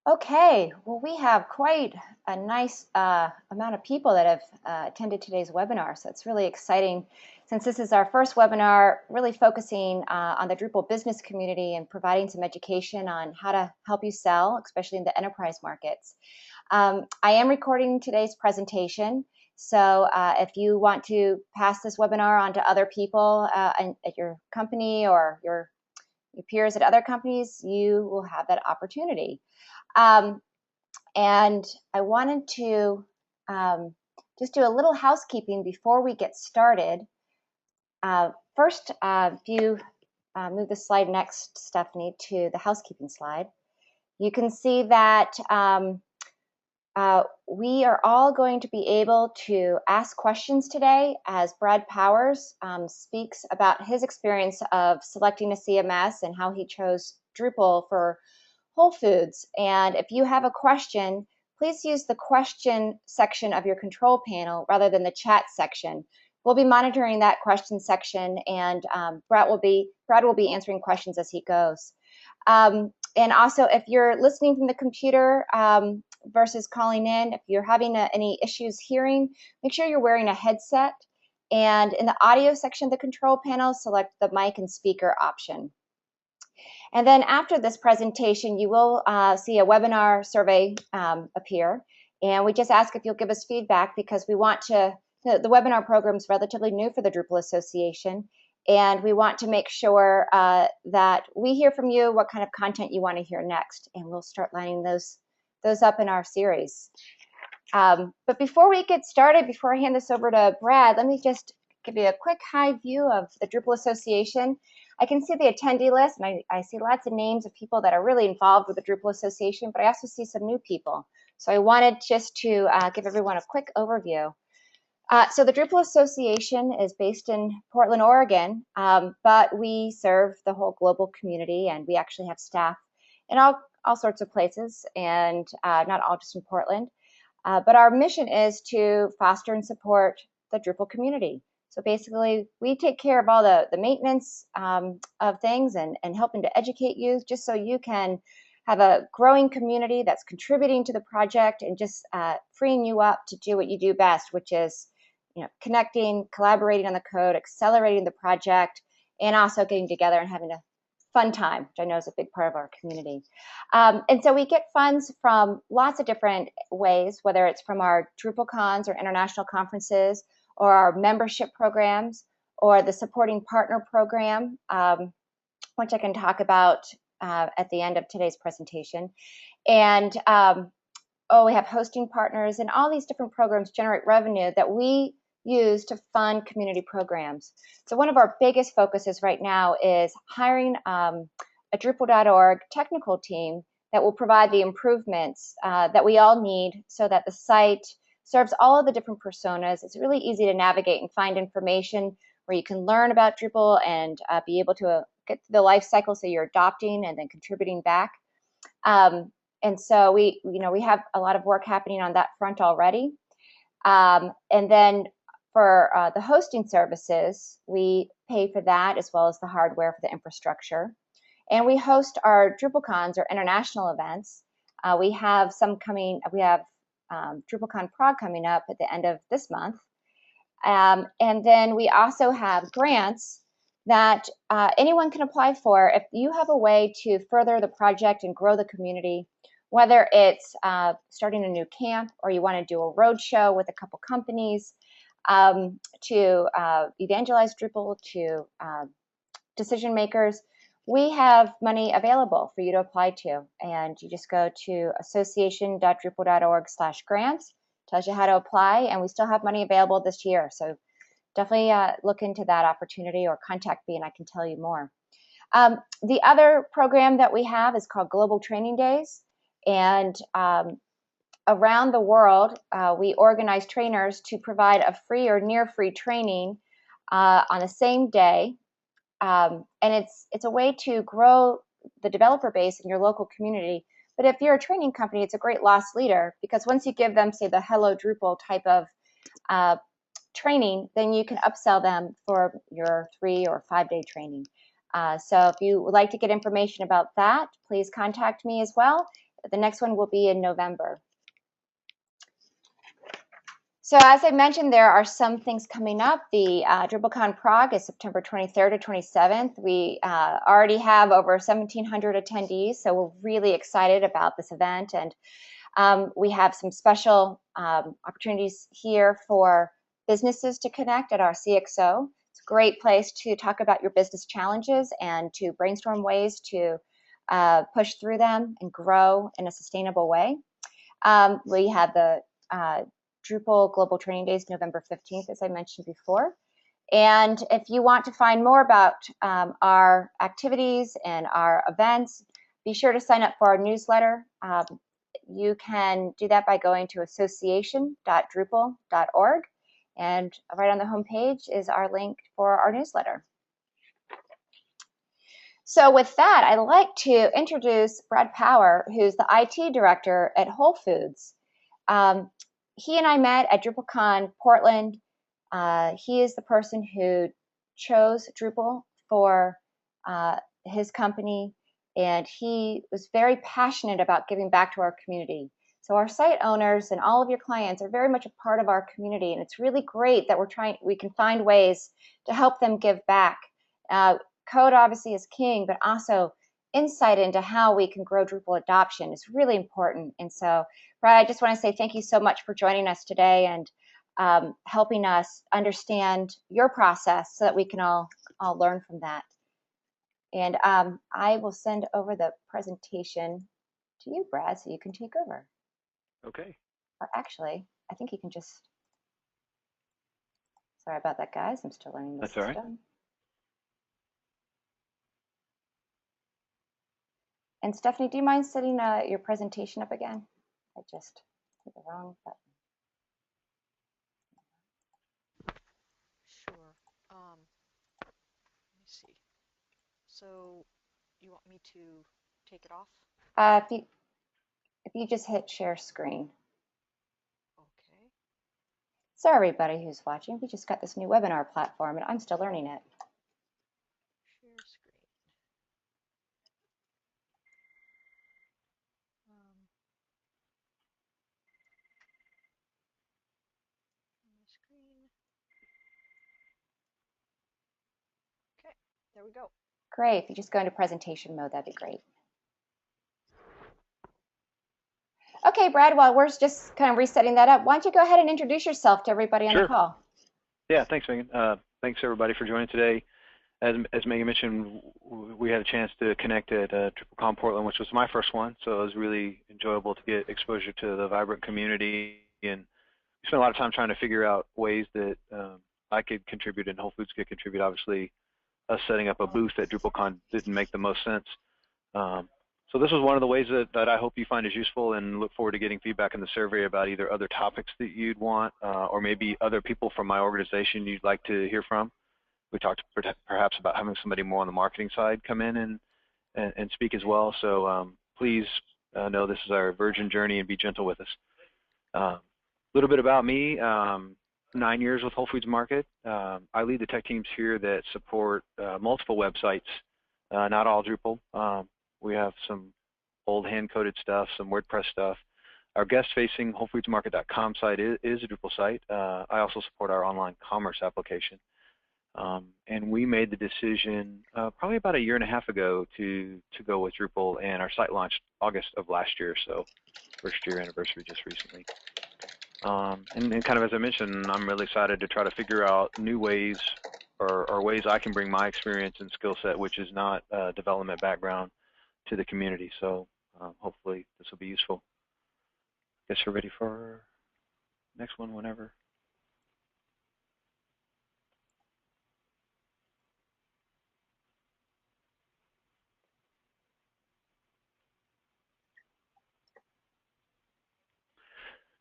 Okay, well, we have quite a nice amount of people that have attended today's webinar, so it's really exciting since this is our first webinar really focusing on the Drupal business community and providing some education on how to help you sell, especially in the enterprise markets. I am recording today's presentation, so if you want to pass this webinar on to other people at your company or your peers at other companies, you will have that opportunity. And I wanted to just do a little housekeeping before we get started. First, if you move the slide next, Stephanie, to the housekeeping slide, you can see that we are all going to be able to ask questions today as Brad Powers speaks about his experience of selecting a CMS and how he chose Drupal for Whole Foods. And if you have a question, please use the question section of your control panel rather than the chat section. We'll be monitoring that question section, and Brad will be answering questions as he goes. And also, if you're listening from the computer versus calling in, if you're having any issues hearing, make sure you're wearing a headset. And in the audio section of the control panel, select the mic and speaker option. And then after this presentation, you will see a webinar survey appear. And we just ask if you'll give us feedback because we want to, the webinar program is relatively new for the Drupal Association. And we want to make sure that we hear from you what kind of content you want to hear next. And we'll start lining those up in our series. But before we get started, before I hand this over to Brad, let me just give you a quick high view of the Drupal Association. I can see the attendee list, and I see lots of names of people that are really involved with the Drupal Association, but I also see some new people. So I wanted just to give everyone a quick overview. So the Drupal Association is based in Portland, Oregon, but we serve the whole global community, and we actually have staff in all sorts of places, and not all just in Portland. But our mission is to foster and support the Drupal community. So basically, we take care of all the maintenance of things and helping to educate you just so you can have a growing community that's contributing to the project and just freeing you up to do what you do best, which is connecting, collaborating on the code, accelerating the project, and also getting together and having a fun time, which I know is a big part of our community. And so we get funds from lots of different ways, whether it's from our DrupalCons or international conferences, or our membership programs, or the supporting partner program, which I can talk about at the end of today's presentation. And we have hosting partners, and all these different programs generate revenue that we use to fund community programs. So one of our biggest focuses right now is hiring a Drupal.org technical team that will provide the improvements that we all need so that the site serves all of the different personas. It's really easy to navigate and find information where you can learn about Drupal and be able to get the life cycle so you're adopting and then contributing back. And so we have a lot of work happening on that front already. And then for the hosting services, we pay for that as well as the hardware for the infrastructure. And we host our DrupalCons or international events. We have some coming. We have DrupalCon Prague coming up at the end of this month. And then we also have grants that anyone can apply for if you have a way to further the project and grow the community, whether it's starting a new camp or you want to do a road show with a couple companies to evangelize Drupal to decision makers. We have money available for you to apply to, and you just go to association.drupal.org/grants. Tells you how to apply, and we still have money available this year. So definitely look into that opportunity or contact me, and I can tell you more. The other program that we have is called Global Training Days, and around the world, we organize trainers to provide a free or near free training on the same day. And it's a way to grow the developer base in your local community. But if you're a training company, it's a great loss leader because once you give them, say, the Hello Drupal type of training, then you can upsell them for your 3 or 5 day training. So if you would like to get information about that, please contact me as well. the next one will be in November. So as I mentioned, there are some things coming up. The DrupalCon Prague is September 23rd to 27th. We already have over 1,700 attendees, so we're really excited about this event. And we have some special opportunities here for businesses to connect at our CXO. It's a great place to talk about your business challenges and to brainstorm ways to push through them and grow in a sustainable way. We have the Drupal Global Training Days, November 15th, as I mentioned before. And if you want to find more about our activities and our events, be sure to sign up for our newsletter. You can do that by going to association.drupal.org. And right on the homepage is our link for our newsletter. So with that, I'd like to introduce Brad Power, who's the IT director at Whole Foods. He and I met at DrupalCon Portland. He is the person who chose Drupal for his company, and he was very passionate about giving back to our community. So our site owners and all of your clients are very much a part of our community, and it's really great that we can find ways to help them give back. Code obviously is king, but also insight into how we can grow Drupal adoption is really important. And so, Brad, I just want to say thank you so much for joining us today and helping us understand your process so that we can all learn from that. And I will send over the presentation to you, Brad, so you can take over. Okay. Or actually, I think you can just, sorry about that, guys. I'm still learning this system. That's all right. And Stephanie, do you mind setting your presentation up again? I just hit the wrong button. Sure. Let me see. So you want me to take it off? If you just hit share screen. Okay. So everybody who's watching, we just got this new webinar platform and I'm still learning it. Share screen. Screen. Okay, there we go. Great. If you just go into presentation mode, that'd be great. Okay, Brad, while we're just kind of resetting that up, why don't you go ahead and introduce yourself to everybody on the call? Yeah, thanks, Megan. Thanks, everybody, for joining today. As Megan mentioned, we had a chance to connect at DrupalCon Portland, which was my first one, so it was really enjoyable to get exposure to the vibrant community. And we spent a lot of time trying to figure out ways that I could contribute and Whole Foods could contribute. Obviously, us setting up a booth at DrupalCon didn't make the most sense. So this was one of the ways that I hope you find is useful, and look forward to getting feedback in the survey about either other topics that you'd want or maybe other people from my organization you'd like to hear from. We talked perhaps about having somebody more on the marketing side come in and speak as well. So please know this is our virgin journey and be gentle with us. A little bit about me, 9 years with Whole Foods Market. I lead the tech teams here that support multiple websites, not all Drupal. We have some old hand-coded stuff, some WordPress stuff. Our guest-facing WholeFoodsMarket.com site is a Drupal site. I also support our online commerce application. And we made the decision probably about 1.5 years ago to go with Drupal, and our site launched August of last year, so first year anniversary just recently. And kind of as I mentioned, I'm really excited to try to figure out new ways or ways I can bring my experience and skill set, which is not a development background, to the community. So hopefully this will be useful. Guess we're ready for next one whenever.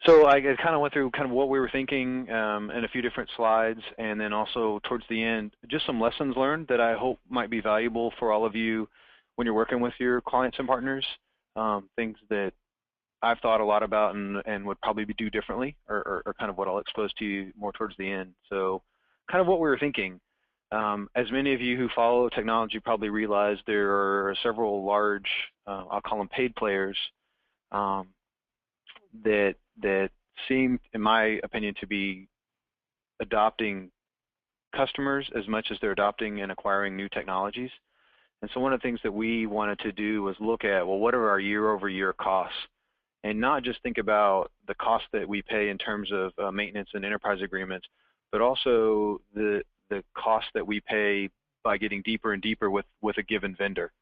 So I kind of went through kind of what we were thinking in a few different slides, and then also towards the end, just some lessons learned that I hope might be valuable for all of you when you're working with your clients and partners, things that I've thought a lot about and would probably do differently, or kind of what I'll expose to you more towards the end. So kind of what we were thinking. As many of you who follow technology probably realize, there are several large, I'll call them paid players, that seem, in my opinion, to be adopting customers as much as they're adopting and acquiring new technologies. And so one of the things that we wanted to do was look at, well, what are our year-over-year costs? And not just think about the cost that we pay in terms of maintenance and enterprise agreements, but also the cost that we pay by getting deeper and deeper with a given vendor.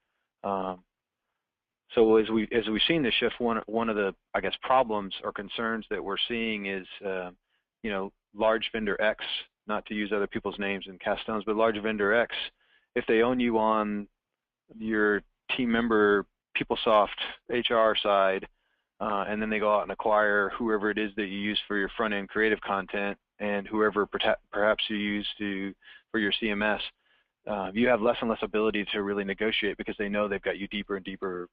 So as we've seen this shift, one of the, I guess, problems or concerns that we're seeing is, you know, large vendor X, not to use other people's names and cast stones, but large vendor X, if they own you on your team member PeopleSoft HR side, and then they go out and acquire whoever it is that you use for your front-end creative content and whoever perhaps you use for your CMS, you have less and less ability to really negotiate because they know they've got you deeper and deeper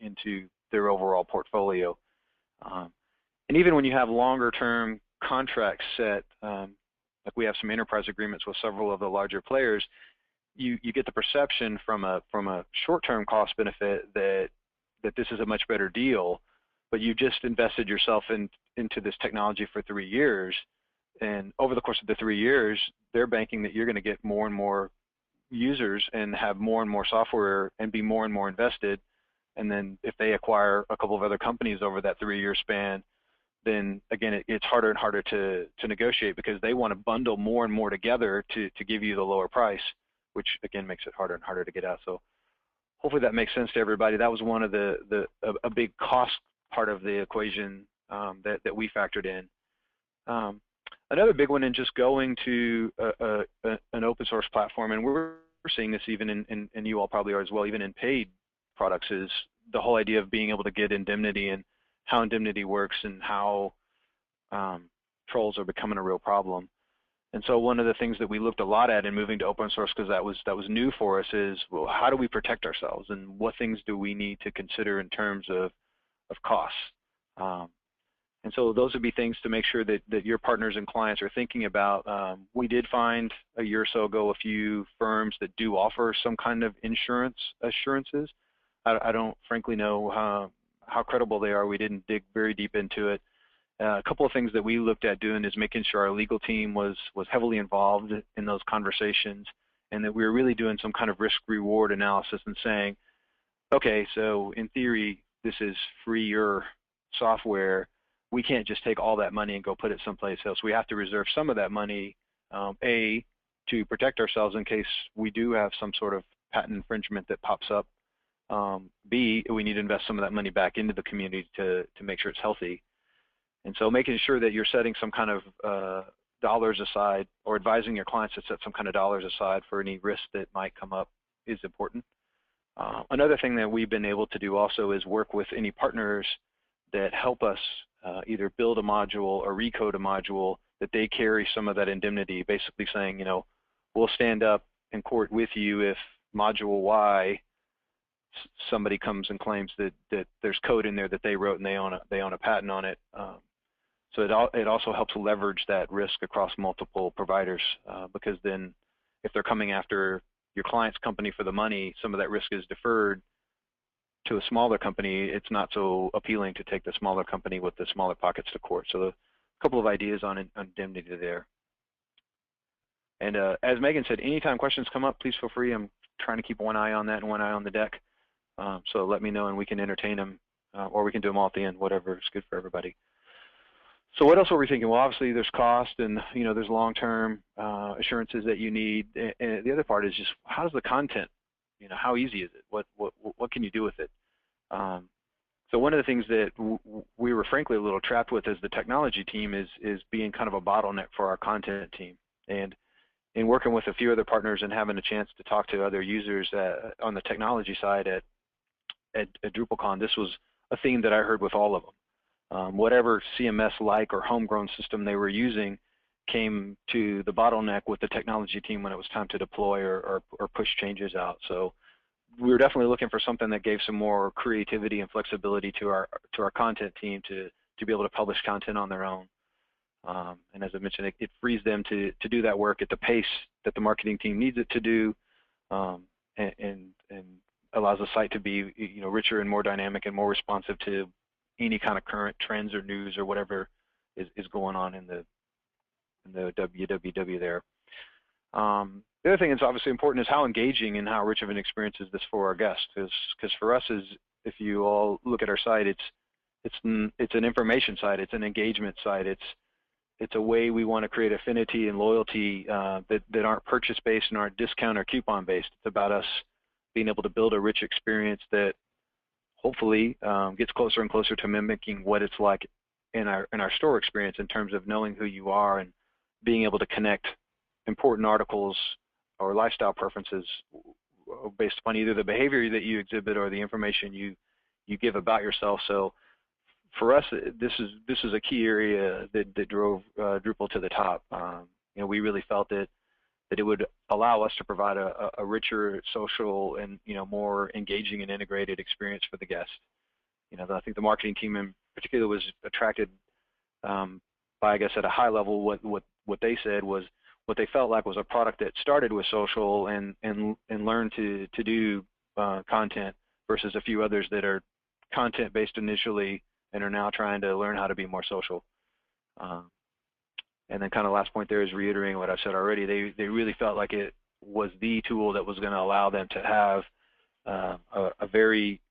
into their overall portfolio. And even when you have longer-term contracts set, like we have some enterprise agreements with several of the larger players, you get the perception from a short-term cost benefit that this is a much better deal, but you just invested yourself into this technology for 3 years, and over the course of the 3 years, they're banking that you're going to get more and more users and have more and more software and be more and more invested. And then if they acquire a couple of other companies over that 3-year span, then again, it's harder and harder to negotiate because they want to bundle more and more together to give you the lower price, which again makes it harder and harder to get out. So hopefully that makes sense to everybody. That was one of a big cost part of the equation that we factored in. Another big one in just going to an open source platform, and we're seeing this even and you all probably are as well, even in paid products, is the whole idea of being able to get indemnity and how indemnity works and how trolls are becoming a real problem. And so one of the things that we looked a lot at in moving to open source, because that was new for us, is, well, how do we protect ourselves and what things do we need to consider in terms of costs? And so those would be things to make sure that your partners and clients are thinking about. We did find a year or so ago a few firms that do offer some kind of insurance assurances. I don't frankly know how credible they are. We didn't dig very deep into it. A couple of things that we looked at doing is making sure our legal team was heavily involved in those conversations, and that we were really doing some kind of risk-reward analysis and saying, okay, so in theory, this is freer software. We can't just take all that money and go put it someplace else. We have to reserve some of that money, A, to protect ourselves in case we do have some sort of patent infringement that pops up. B, we need to invest some of that money back into the community to make sure it's healthy. And so making sure that you're setting some kind of dollars aside, or advising your clients to set some kind of dollars aside for any risk that might come up, is important. Another thing that we've been able to do also is work with any partners that help us either build a module or recode a module, that they carry some of that indemnity, basically saying, you know, we'll stand up in court with you if module Y, somebody comes and claims that there's code in there that they wrote and they own a patent on it. So it also helps leverage that risk across multiple providers, because then if they're coming after your client's company for the money, some of that risk is deferred to a smaller company. It's not so appealing to take the smaller company with the smaller pockets to court. So a couple of ideas on indemnity there. And as Megan said, anytime questions come up, please feel free. I'm trying to keep one eye on that and one eye on the deck. So let me know and we can entertain them, or we can do them all at the end, whatever is good for everybody. So what else are we thinking? Well, obviously there's cost, and there's long-term assurances that you need. And the other part is just, how's the content? How easy is it? What can you do with it? So one of the things that we were frankly a little trapped with as the technology team is being kind of a bottleneck for our content team. And in working with a few other partners and having a chance to talk to other users on the technology side at DrupalCon, this was a theme that I heard with all of them. Whatever CMS-like or homegrown system they were using came to the bottleneck with the technology team when it was time to deploy or push changes out. So we were definitely looking for something that gave some more creativity and flexibility to our content team to be able to publish content on their own. And as I mentioned, it frees them to do that work at the pace that the marketing team needs it to do, and allows the site to be richer and more dynamic and more responsive to any kind of current trends or news or whatever is going on in the www there. The other thing that's obviously important is how engaging and how rich of an experience is this for our guests. Because for us, if you all look at our site, it's an information site, it's an engagement site, it's a way we want to create affinity and loyalty that aren't purchase-based and aren't discount or coupon-based. It's about us being able to build a rich experience that hopefully gets closer and closer to mimicking what it's like in our store experience in terms of knowing who you are and being able to connect important articles or lifestyle preferences based upon either the behavior that you exhibit or the information you give about yourself. So for us, this is a key area that drove Drupal to the top. We really felt that it would allow us to provide a richer social and more engaging and integrated experience for the guest. I think the marketing team in particular was attracted by, I guess, at a high level, what they said was what they felt like was a product that started with social and learned to do content versus a few others that are content based initially and are now trying to learn how to be more social. And then kind of last point there is reiterating what I said already. They really felt like it was the tool that was going to allow them to have a very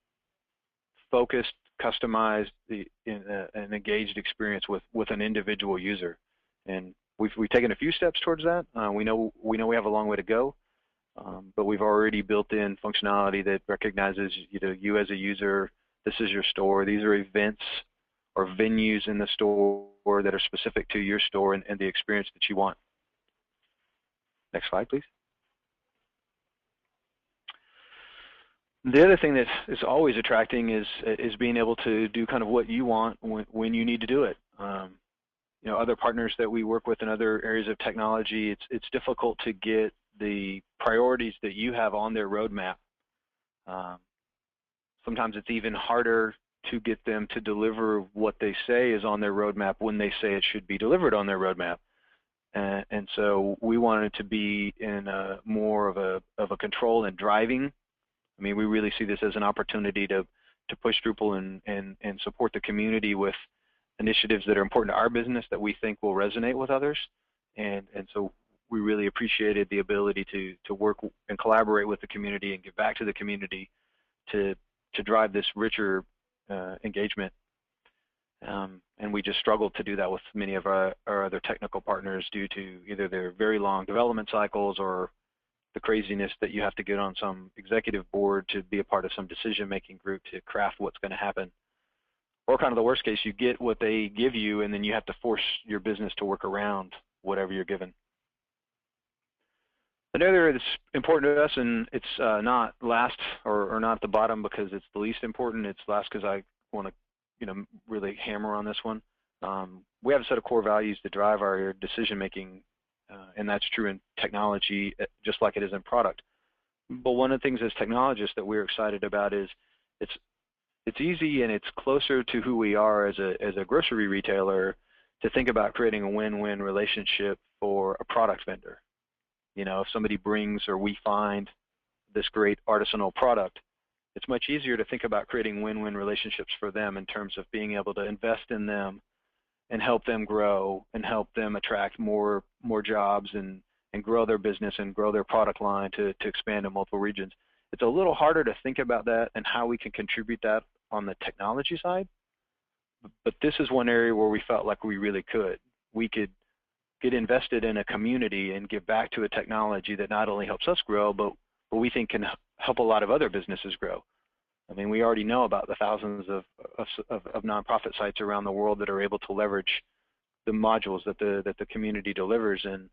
focused, customized, and engaged experience with an individual user. And we've taken a few steps towards that. We know we have a long way to go, but we've already built in functionality that recognizes you as a user. This is your store. These are events or venues in the store that are specific to your store and the experience that you want. Next slide, please. The other thing that is always attracting is being able to do kind of what you want when you need to do it. Other partners that we work with in other areas of technology, it's difficult to get the priorities that you have on their roadmap. Sometimes it's even harder to get them to deliver what they say is on their roadmap when they say it should be delivered on their roadmap. And so we wanted to be in more of a control and driving. I mean, we really see this as an opportunity to push Drupal and support the community with initiatives that are important to our business that we think will resonate with others. And so we really appreciated the ability to work and collaborate with the community and give back to the community to drive this richer engagement. And we just struggled to do that with many of our other technical partners due to either their very long development cycles or the craziness that you have to get on some executive board to be a part of some decision-making group to craft what's going to happen. Or kind of the worst case, you get what they give you and then you have to force your business to work around whatever you're given. Another that's important to us, and it's not last or not at the bottom because it's the least important, it's last because I want to really hammer on this one. We have a set of core values that drive our decision-making, and that's true in technology just like it is in product. But one of the things as technologists that we're excited about is it's easy and it's closer to who we are as a grocery retailer to think about creating a win-win relationship for a product vendor. If somebody brings or we find this great artisanal product, it's much easier to think about creating win-win relationships for them in terms of being able to invest in them and help them grow and help them attract more jobs and grow their business and grow their product line to expand in multiple regions. It's a little harder to think about that and how we can contribute that on the technology side, but this is one area where we felt like we really could. We could get invested in a community and give back to a technology that not only helps us grow, but we think can help a lot of other businesses grow. I mean, we already know about the thousands of nonprofit sites around the world that are able to leverage the modules that the community delivers, and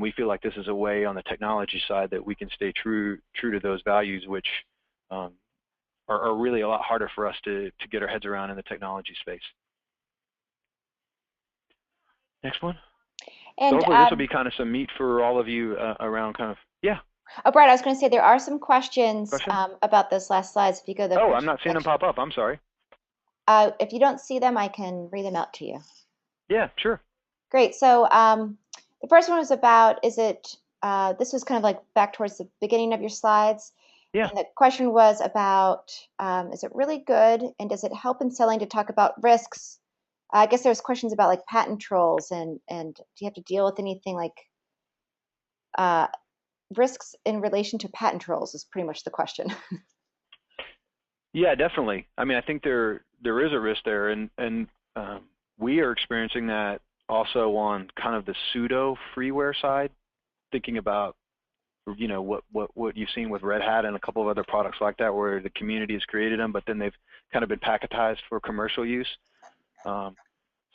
we feel like this is a way on the technology side that we can stay true to those values, which are really a lot harder for us to get our heads around in the technology space. Next one. And so hopefully this will be kind of some meat for all of you around kind of, yeah. Oh, Brad, I was going to say there are some questions about those last slides. If you go to the I'm not seeing them pop up. I'm sorry. If you don't see them, I can read them out to you. Yeah, sure. Great. So the first one was about, this was kind of like back towards the beginning of your slides. Yeah. And the question was about, is it really good, and does it help in selling to talk about risks? I guess there's questions about like patent trolls, and do you have to deal with anything like uh, risks in relation to patent trolls is pretty much the question. Yeah, definitely. I mean, I think there is a risk there, and we are experiencing that also on kind of the pseudo freeware side, thinking about what you've seen with Red Hat and a couple of other products like that, where the community has created them, but then they've kind of been packetized for commercial use.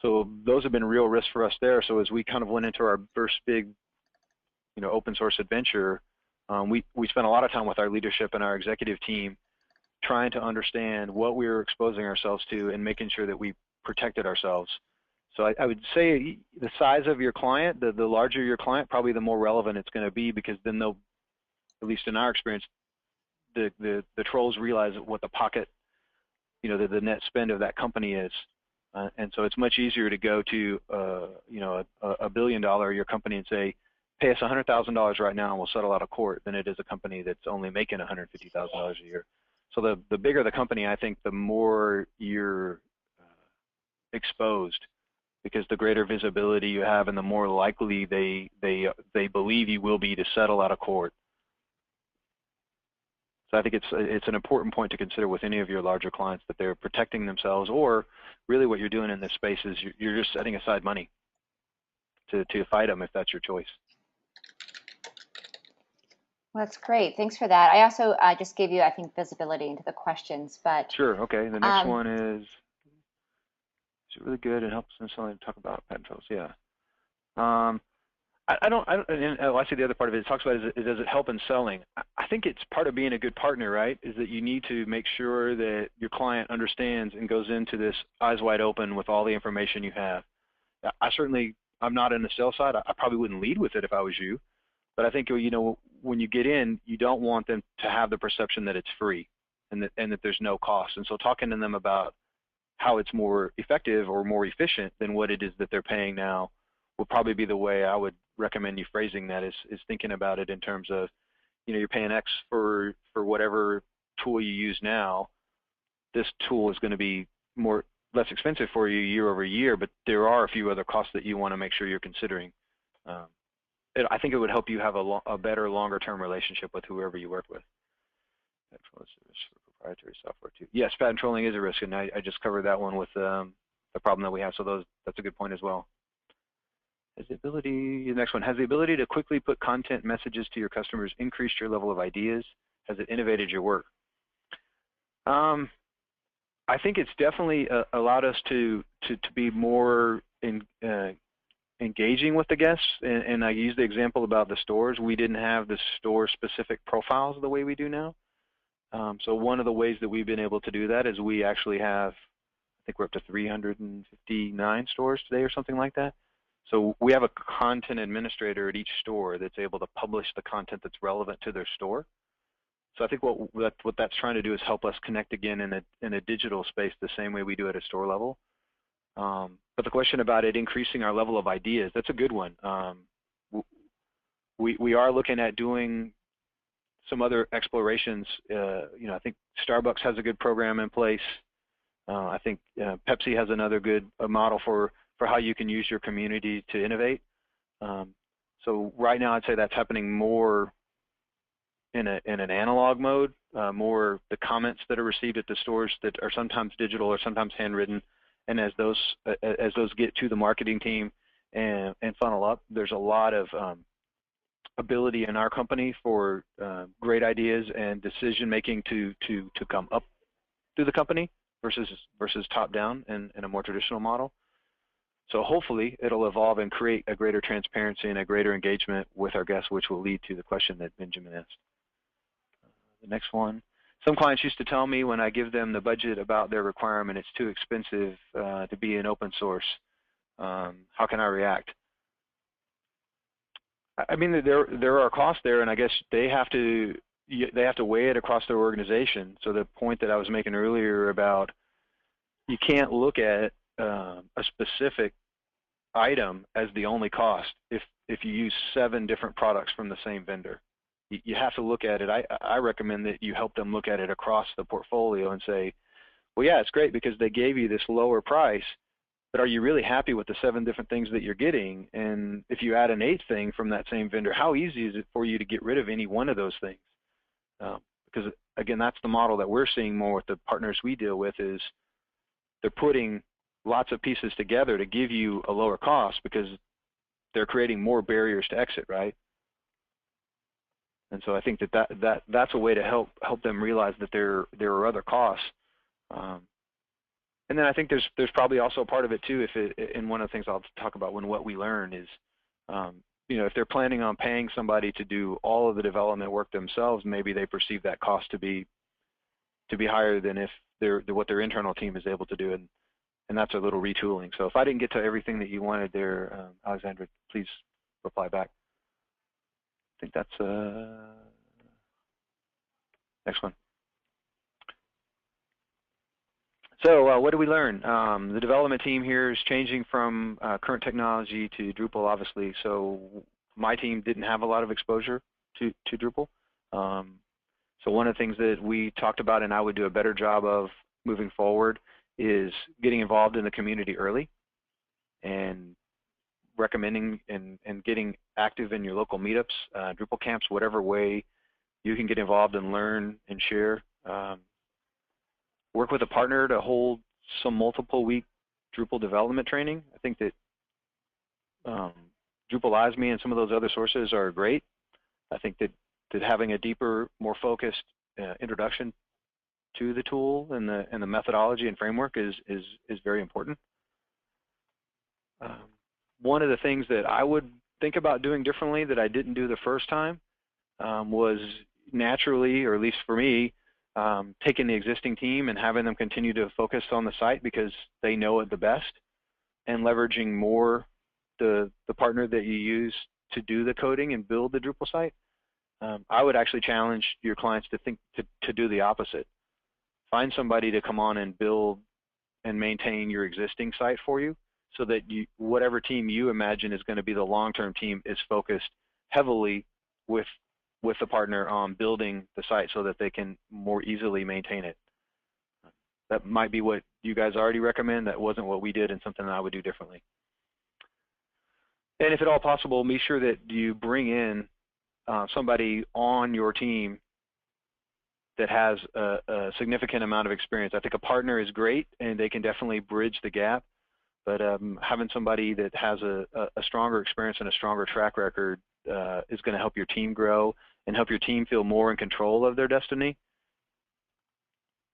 So those have been real risks for us there. So as we kind of went into our first big, open source adventure, we spent a lot of time with our leadership and our executive team trying to understand what we were exposing ourselves to and making sure that we protected ourselves. So I would say the size of your client, the larger your client, probably the more relevant it's going to be, because then they'll, at least in our experience, the trolls realize what the pocket, the net spend of that company is. And so it's much easier to go to, a $1 billion a year company and say, pay us $100,000 right now and we'll settle out of court, than it is a company that's only making $150,000 a year. So the bigger the company, I think, the more you're exposed, because the greater visibility you have and the more likely they believe you will be to settle out of court. So I think it's an important point to consider with any of your larger clients, that they're protecting themselves, or really what you're doing in this space is you're just setting aside money to fight them if that's your choice. Well, that's great. Thanks for that. I also just gave you, I think, visibility into the questions, but Sure. Okay. The next one is it really good and helps in selling to talk about patent trolls? Yeah. I see the other part of it. It talks about does it help in selling? I think it's part of being a good partner, right? Is that you need to make sure that your client understands and goes into this eyes wide open with all the information you have. I'm not in the sales side. I probably wouldn't lead with it if I was you. But I think, when you get in, you don't want them to have the perception that it's free and that there's no cost. And so talking to them about how it's more effective or more efficient than what it is that they're paying now would probably be the way I would recommend you phrasing that, is thinking about it in terms of, you're paying X for whatever tool you use now. This tool is going to be less expensive for you year over year, but there are a few other costs that you want to make sure you're considering. I think it would help you have a better, longer-term relationship with whoever you work with. For proprietary software too. Yes, patent trolling is a risk, and I just covered that one with the problem that we have. So that's a good point as well. The next one, has the ability to quickly put content messages to your customers increased your level of ideas? Has it innovated your work? I think it's definitely allowed us to be more engaging with the guests. And I use the example about the stores. We didn't have the store-specific profiles the way we do now. So one of the ways that we've been able to do that is we actually have, I think we're up to 359 stores today or something like that. So we have a content administrator at each store that's able to publish the content that's relevant to their store. So I think what that's trying to do is help us connect again in a digital space the same way we do at a store level. But the question about it increasing our level of ideas, that's a good one. We are looking at doing some other explorations. I think Starbucks has a good program in place. I think Pepsi has another good model for how you can use your community to innovate. So right now, I'd say that's happening more in an analog mode, more the comments that are received at the stores that are sometimes digital or sometimes handwritten, and as those get to the marketing team and funnel up, there's a lot of ability in our company for great ideas and decision making to come up through the company versus top down in a more traditional model. So hopefully it'll evolve and create a greater transparency and a greater engagement with our guests, which will lead to the question that Benjamin asked. The next one. Some clients used to tell me when I give them the budget about their requirement, it's too expensive to be an open source. How can I react? I mean, there are costs there, and I guess they have to weigh it across their organization. So the point that I was making earlier about you can't look at a specific item as the only cost if you use 7 different products from the same vendor. you have to look at it. I recommend that you help them look at it across the portfolio and say, well, yeah, it's great because they gave you this lower price, but are you really happy with the 7 different things that you're getting? And if you add an 8th thing from that same vendor, how easy is it for you to get rid of any one of those things? Because again, that's the model that we're seeing more with the partners we deal with, is they're putting lots of pieces together to give you a lower cost because they're creating more barriers to exit, right? And so I think that's a way to help them realize that there are other costs. And then I think there's probably also a part of it too. And one of the things I'll talk about when what we learn is, if they're planning on paying somebody to do all of the development work themselves, maybe they perceive that cost to be higher than if what their internal team is able to do, and that's a little retooling. So if I didn't get to everything that you wanted there, Alexandra, please reply back. I think that's next one. So what do we learn? The development team here is changing from current technology to Drupal, obviously. So my team didn't have a lot of exposure to Drupal. So one of the things that we talked about and I would do a better job of moving forward is getting involved in the community early and recommending and getting active in your local meetups, Drupal camps, whatever way you can get involved and learn and share. Work with a partner to hold some multiple week Drupal development training. I think that Drupalize Me and some of those other sources are great. I think that having a deeper, more focused introduction to the tool and the methodology and framework is very important. One of the things that I would think about doing differently that I didn't do the first time was naturally, or at least for me, taking the existing team and having them continue to focus on the site because they know it the best, and leveraging more the partner that you use to do the coding and build the Drupal site. I would actually challenge your clients to think to do the opposite. Find somebody to come on and build and maintain your existing site for you, so that whatever team you imagine is going to be the long-term team is focused heavily with the partner on building the site so that they can more easily maintain it. That might be what you guys already recommend. That wasn't what we did, and something that I would do differently. And if at all possible, be sure that you bring in somebody on your team that has a significant amount of experience. I think a partner is great, and they can definitely bridge the gap. But having somebody that has a stronger experience and a stronger track record is going to help your team grow and help your team feel more in control of their destiny.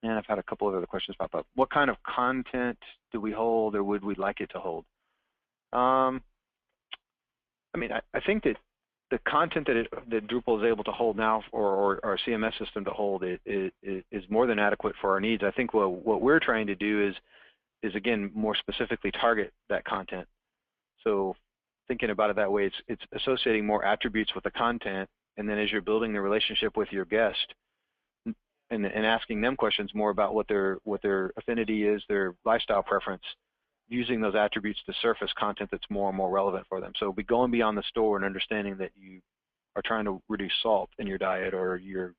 And I've had a couple of other questions pop up. What kind of content do we hold, or would we like it to hold? I mean, I think that the content that Drupal is able to hold now, or our CMS system to hold, is more than adequate for our needs. I think what we're trying to do is again more specifically target that content. So thinking about it that way, it's associating more attributes with the content, and then as you're building the relationship with your guest and asking them questions more about what their affinity is, their lifestyle preference, using those attributes to surface content that's more and more relevant for them. So be going beyond the store and understanding that you are trying to reduce salt in your diet, or you're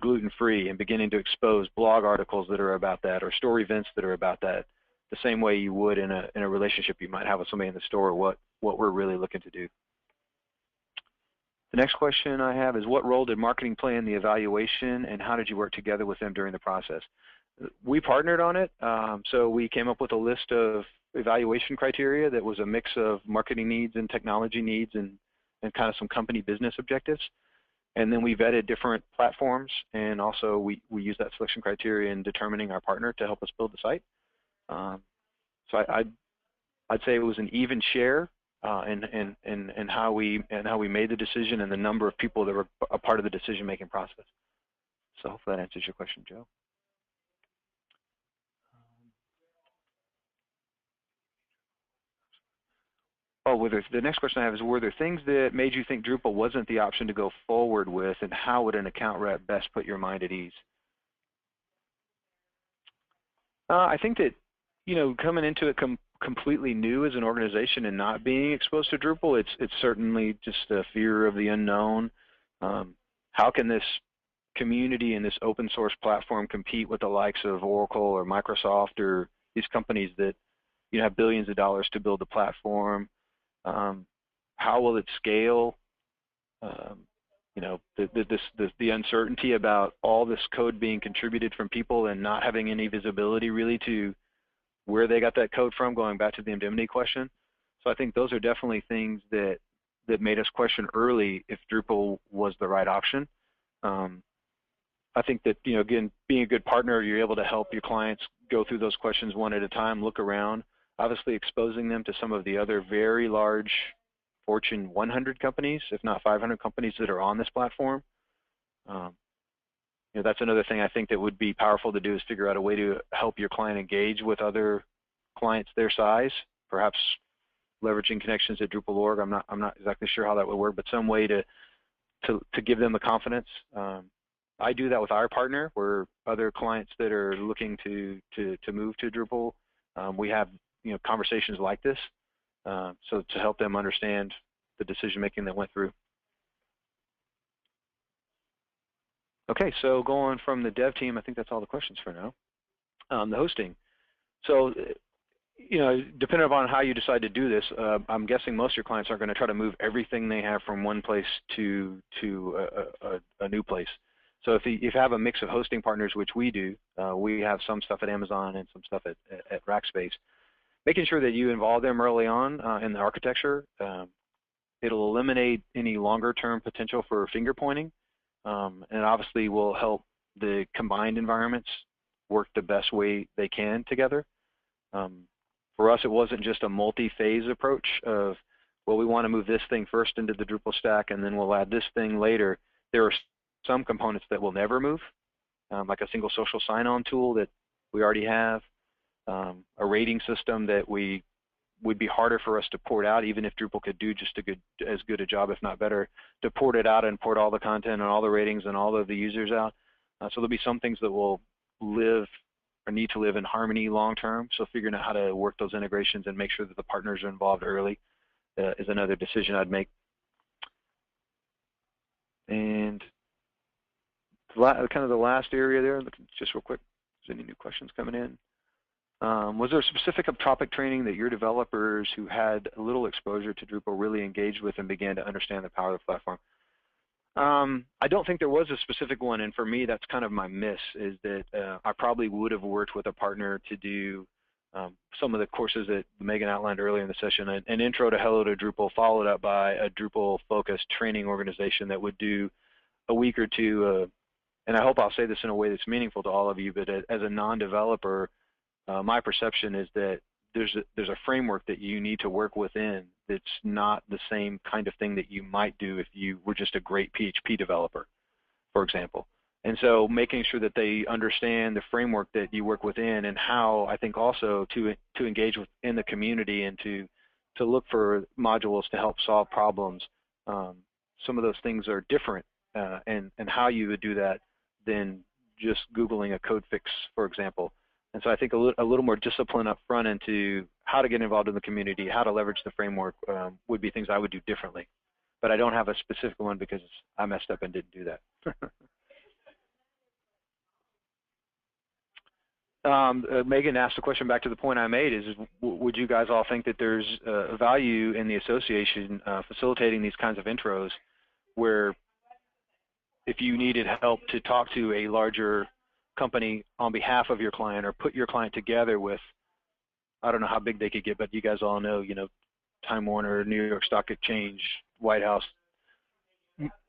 gluten-free, and beginning to expose blog articles that are about that, or store events that are about that, the same way you would in a relationship you might have with somebody in the store, what we're really looking to do. The next question I have is, what role did marketing play in the evaluation, and how did you work together with them during the process? We partnered on it, so we came up with a list of evaluation criteria that was a mix of marketing needs and technology needs and kind of some company business objectives. And then we vetted different platforms, and also we used that selection criteria in determining our partner to help us build the site. So I'd say it was an even share in how we made the decision and the number of people that were a part of the decision-making process. So hopefully that answers your question, Joe. The next question I have is, were there things that made you think Drupal wasn't the option to go forward with, and how would an account rep best put your mind at ease? I think that, coming into it completely new as an organization and not being exposed to Drupal, it's certainly just a fear of the unknown. how can this community and this open source platform compete with the likes of Oracle or Microsoft or these companies that have billions of dollars to build the platform? How will it scale? The uncertainty about all this code being contributed from people and not having any visibility really to where they got that code from, going back to the indemnity question. So I think those are definitely things that made us question early if Drupal was the right option. I think that, again, being a good partner, you're able to help your clients go through those questions one at a time, look around, obviously exposing them to some of the other very large Fortune 100 companies, if not 500 companies that are on this platform. That's another thing I think that would be powerful to do, is figure out a way to help your client engage with other clients their size, perhaps leveraging connections at Drupal.org. I'm not exactly sure how that would work, but some way to give them the confidence. I do that with our partner, where other clients that are looking to move to Drupal, we have conversations like this, so to help them understand the decision making that went through. Okay, so going from the dev team, I think that's all the questions for now. The hosting. So, depending upon how you decide to do this, I'm guessing most of your clients are going to try to move everything they have from one place to a new place. So if you have a mix of hosting partners, which we do, we have some stuff at Amazon and some stuff at Rackspace, making sure that you involve them early on in the architecture, it'll eliminate any longer-term potential for finger pointing, and obviously will help the combined environments work the best way they can together. For us, it wasn't just a multi-phase approach of, well, we want to move this thing first into the Drupal stack and then we'll add this thing later. There are some components that will never move, like a single social sign-on tool that we already have, a rating system that would be harder for us to port out, even if Drupal could do just as good a job, if not better, to port it out and port all the content and all the ratings and all of the users out. So there'll be some things that will live or need to live in harmony long term. So figuring out how to work those integrations and make sure that the partners are involved early is another decision I'd make. And kind of the last area there, just real quick, is any new questions coming in? Was there a specific topic training that your developers who had a little exposure to Drupal really engaged with and began to understand the power of the platform? I don't think there was a specific one, and for me, that's kind of my miss, is that I probably would have worked with a partner to do some of the courses that Megan outlined earlier in the session, an intro to Hello to Drupal, followed up by a Drupal-focused training organization that would do a week or two, and I hope I'll say this in a way that's meaningful to all of you, but as a non-developer, my perception is that there's a framework that you need to work within that's not the same kind of thing that you might do if you were just a great PHP developer, for example. And so making sure that they understand the framework that you work within, and how, I think, also to engage within the community and to look for modules to help solve problems. Some of those things are different, and how you would do that than just Googling a code fix, for example. And so I think a little more discipline up front into how to get involved in the community, how to leverage the framework would be things I would do differently. But I don't have a specific one because I messed up and didn't do that. Megan asked a question back to the point I made, is would you guys all think that there's value in the association facilitating these kinds of intros, where if you needed help to talk to a larger company on behalf of your client, or put your client together with, I don't know how big they could get, but you guys all know, Time Warner, New York Stock Exchange, White House,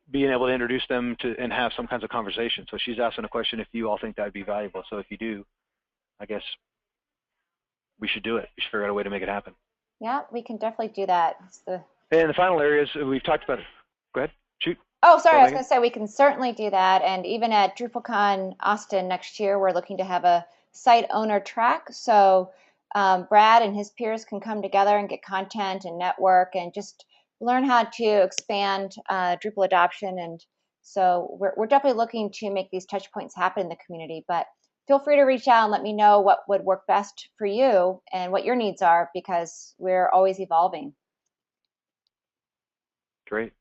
being able to introduce them to and have some kinds of conversation. So she's asking a question if you all think that'd be valuable. So if you do, I guess we should do it. We should figure out a way to make it happen. Yeah, we can definitely do that. And the final areas we've talked about. Go ahead, shoot. Oh, sorry, I was going to say we can certainly do that. And even at DrupalCon Austin next year, we're looking to have a site owner track. So Brad and his peers can come together and get content and network and just learn how to expand Drupal adoption. And so we're definitely looking to make these touch points happen in the community. But feel free to reach out and let me know what would work best for you and what your needs are, because we're always evolving. Great.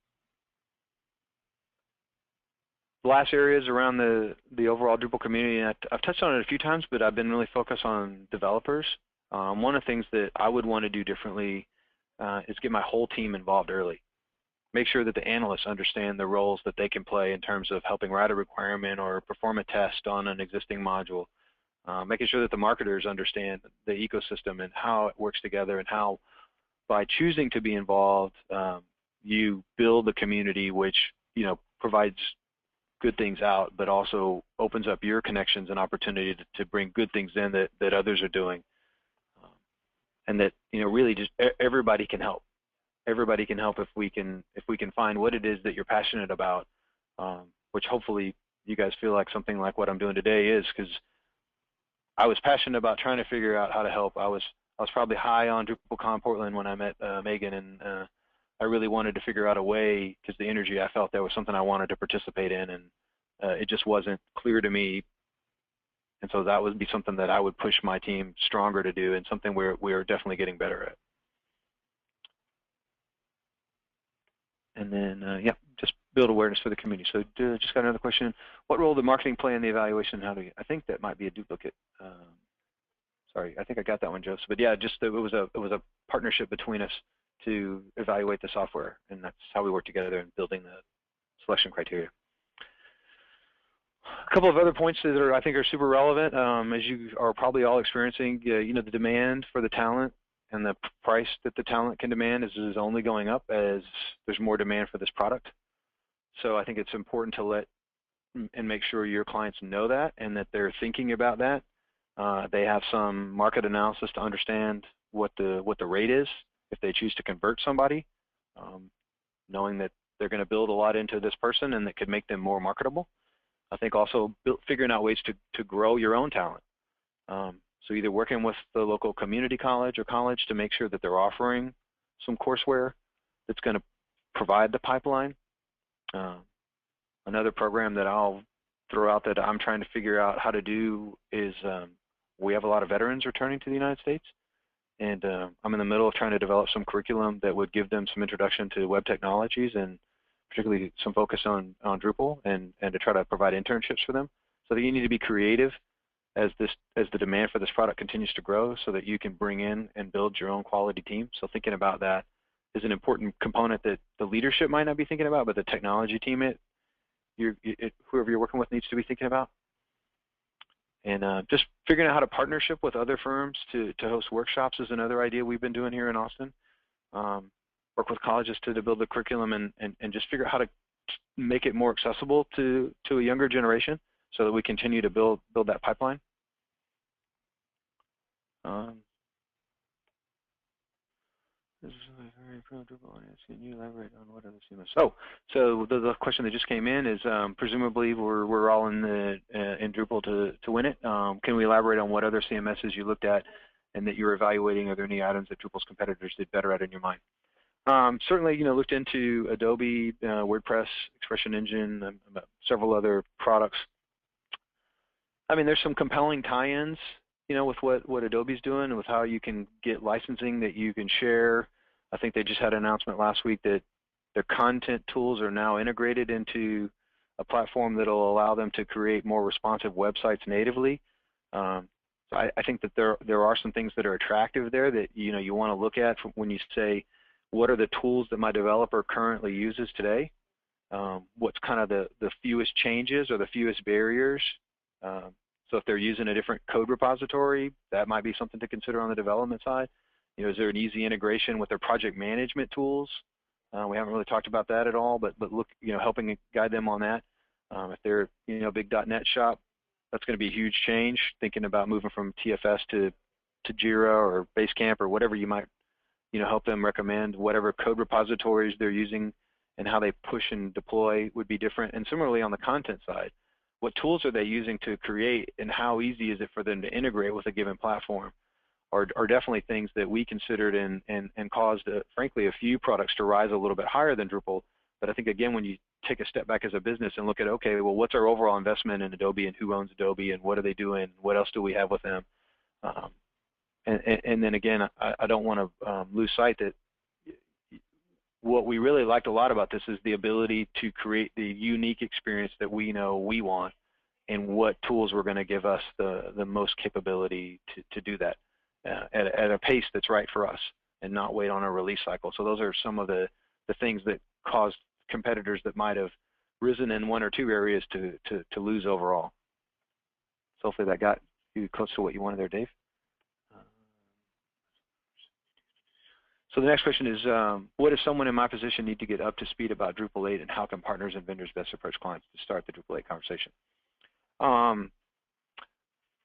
last areas around the overall Drupal community, and I've touched on it a few times, but I've been really focused on developers. One of the things that I would want to do differently is get my whole team involved early. Make sure that the analysts understand the roles that they can play in terms of helping write a requirement or perform a test on an existing module. Making sure that the marketers understand the ecosystem and how it works together, and how by choosing to be involved, you build a community which provides good things out, but also opens up your connections and opportunity to bring good things in that others are doing, and that really just everybody can help. Everybody can help if we can find what it is that you're passionate about, which hopefully you guys feel like something like what I'm doing today is, because I was passionate about trying to figure out how to help. I was probably high on DrupalCon Portland when I met Megan, and I really wanted to figure out a way, because the energy I felt there was something I wanted to participate in, and it just wasn't clear to me. And so that would be something that I would push my team stronger to do, and something we're definitely getting better at. And then, yeah, just build awareness for the community. So just got another question. What role did marketing play in the evaluation? I think that might be a duplicate. Sorry, I think I got that one, Joseph. But yeah, just it was a partnership between us to evaluate the software, and that's how we work together in building the selection criteria. A couple of other points that I think are super relevant, as you are probably all experiencing. The demand for the talent and the price that the talent can demand is only going up as there's more demand for this product. So I think it's important to let and make sure your clients know that, and that they're thinking about that. They have some market analysis to understand what the rate is if they choose to convert somebody, knowing that they're going to build a lot into this person and that could make them more marketable. I think also figuring out ways to grow your own talent. So either working with the local community college or college to make sure that they're offering some courseware that's going to provide the pipeline. Another program that I'll throw out that I'm trying to figure out how to do is we have a lot of veterans returning to the United States, and I'm in the middle of trying to develop some curriculum that would give them some introduction to web technologies, and particularly some focus on Drupal, and to try to provide internships for them. So that you need to be creative as the demand for this product continues to grow, so that you can bring in and build your own quality team. So thinking about that is an important component that the leadership might not be thinking about, but the technology team, whoever you're working with, needs to be thinking about. And just figuring out how to partnership with other firms to host workshops is another idea we've been doing here in Austin. Work with colleges to build the curriculum, and just figure out how to make it more accessible to a younger generation, so that we continue to build that pipeline. This is a very pro-Drupal audience. Can you elaborate on what other CMS? So the question that just came in is, presumably we're all in Drupal to win it. Can we elaborate on what other CMSs you looked at and that you're evaluating? Are there any items that Drupal's competitors did better at in your mind? Certainly, looked into Adobe, WordPress, Expression Engine, several other products. I mean, there's some compelling tie-ins, with what Adobe's doing and with how you can get licensing that you can share. I think they just had an announcement last week that their content tools are now integrated into a platform that will allow them to create more responsive websites natively. So I think that there are some things that are attractive there that you want to look at when you say, what are the tools that my developer currently uses today? What's kind of the fewest changes or the fewest barriers? So if they're using a different code repository, that might be something to consider on the development side. Is there an easy integration with their project management tools? We haven't really talked about that at all, but look, helping guide them on that. If they're a big .NET shop, that's going to be a huge change. Thinking about moving from TFS to Jira or Basecamp or whatever you might help them recommend. Whatever code repositories they're using and how they push and deploy would be different. And similarly on the content side, what tools are they using to create, and how easy is it for them to integrate with a given platform? Are definitely things that we considered and caused, frankly, a few products to rise a little bit higher than Drupal. But I think, again, when you take a step back as a business and look at, okay, well, what's our overall investment in Adobe, and who owns Adobe, and what are they doing? What else do we have with them? And then, again, I don't want to lose sight that what we really liked a lot about this is the ability to create the unique experience that we know we want, and what tools were going to give us the most capability to do that at a pace that's right for us and not wait on a release cycle. So those are some of the things that caused competitors that might have risen in one or two areas to lose overall. So hopefully that got you close to what you wanted there, Dave. So the next question is, what if someone in my position need to get up to speed about Drupal 8, and how can partners and vendors best approach clients to start the Drupal 8 conversation?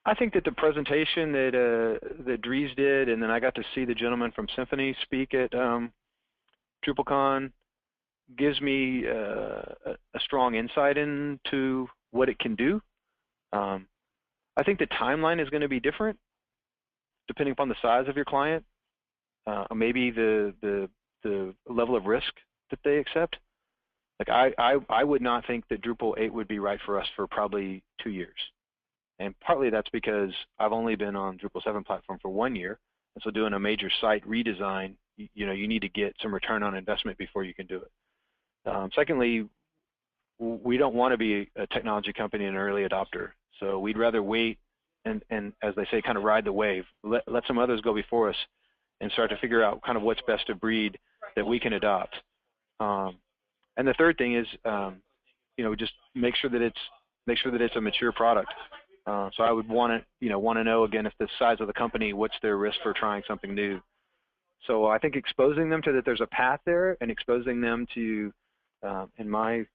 I think that the presentation that Dries did, and then I got to see the gentleman from Symphony speak at DrupalCon, gives me a strong insight into what it can do. I think the timeline is going to be different depending upon the size of your client, maybe the level of risk that they accept. Like I would not think that Drupal 8 would be right for us for probably 2 years. And partly that's because I've only been on Drupal 7 platform for 1 year. And so doing a major site redesign, you know, you need to get some return on investment before you can do it. Secondly, we don't want to be a technology company and an early adopter. So we'd rather wait and as they say, kind of ride the wave. Let some others go before us and start to figure out kind of what's best of breed that we can adopt. And the third thing is, you know, just make sure that it's a mature product. So I would want to know again, if the size of the company, what's their risk for trying something new. So I think exposing them to that there's a path there, and exposing them to, in my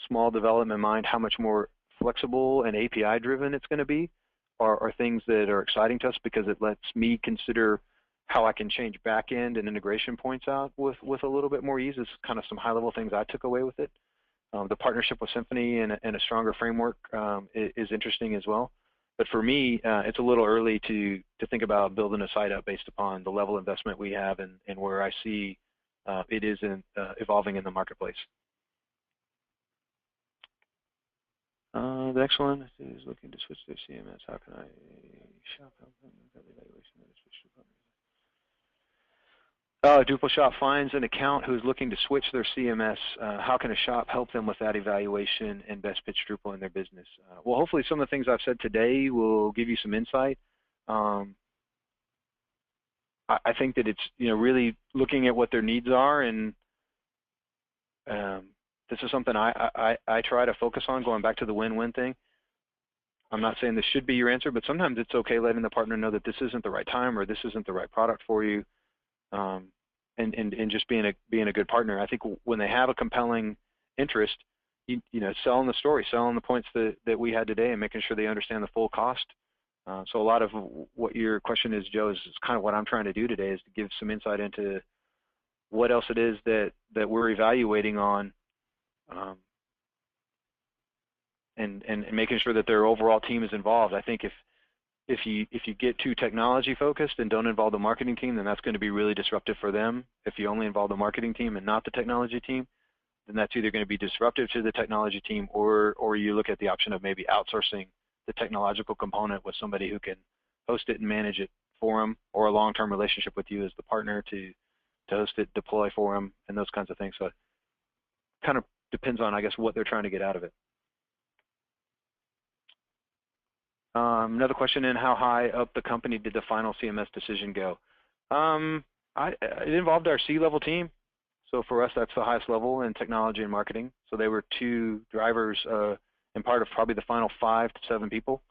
small development mind, how much more flexible and API driven it's going to be, are things that are exciting to us, because it lets me consider how I can change back-end and integration points out with a little bit more ease. Is kind of some high-level things I took away with it. The partnership with Symphony and a stronger framework is interesting as well. But for me, it's a little early to think about building a site up based upon the level of investment we have and where I see it is evolving in the marketplace. The next one is looking to switch their CMS. How can I shop help them with that evaluation that is switched to Drupal shop finds an account who's looking to switch their CMS. How can a shop help them with that evaluation and best pitch Drupal in their business? Well, hopefully some of the things I've said today will give you some insight. I think that it's, you know, really looking at what their needs are, and this is something I try to focus on, going back to the win-win thing. I'm not saying this should be your answer, but sometimes it's okay letting the partner know that this isn't the right time or this isn't the right product for you. And just being a good partner. I think when they have a compelling interest, you know, selling the story, selling the points that we had today, and making sure they understand the full cost. So a lot of what your question is, Joe, is kind of what I'm trying to do today, is to give some insight into what else it is that we're evaluating on, and making sure that their overall team is involved. I think if you get too technology focused and don't involve the marketing team, then that's going to be really disruptive for them. If you only involve the marketing team and not the technology team, then that's either going to be disruptive to the technology team, or you look at the option of maybe outsourcing the technological component with somebody who can host it and manage it for them, or a long-term relationship with you as the partner to host it, deploy for them, and those kinds of things. So it kind of depends on, I guess, what they're trying to get out of it. Another question in, how high up the company did the final CMS decision go? It involved our C-level team. So for us, that's the highest level in technology and marketing. So they were two drivers and part of probably the final 5 to 7 people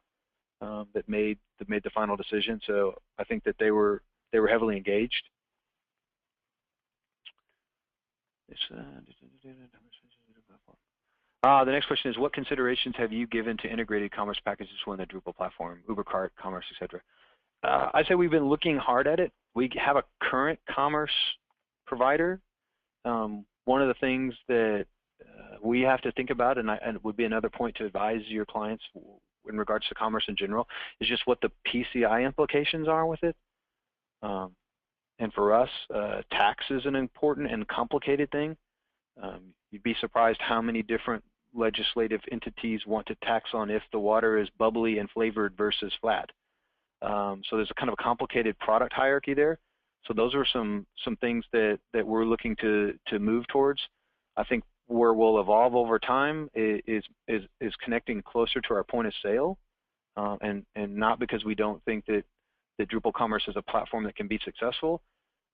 that made the final decision. So I think that they were heavily engaged. The next question is, what considerations have you given to integrated commerce packages within the Drupal platform, Uber Cart, Commerce, etc.? I say we've been looking hard at it. We have a current commerce provider. One of the things that we have to think about, and it would be another point to advise your clients in regards to commerce in general, is just what the PCI implications are with it. And for us, tax is an important and complicated thing. You'd be surprised how many different legislative entities want to tax on if the water is bubbly and flavored versus flat. So there's a kind of a complicated product hierarchy there. So those are some things that we're looking to move towards. I think where we'll evolve over time is connecting closer to our point of sale, and not because we don't think that Drupal Commerce is a platform that can be successful.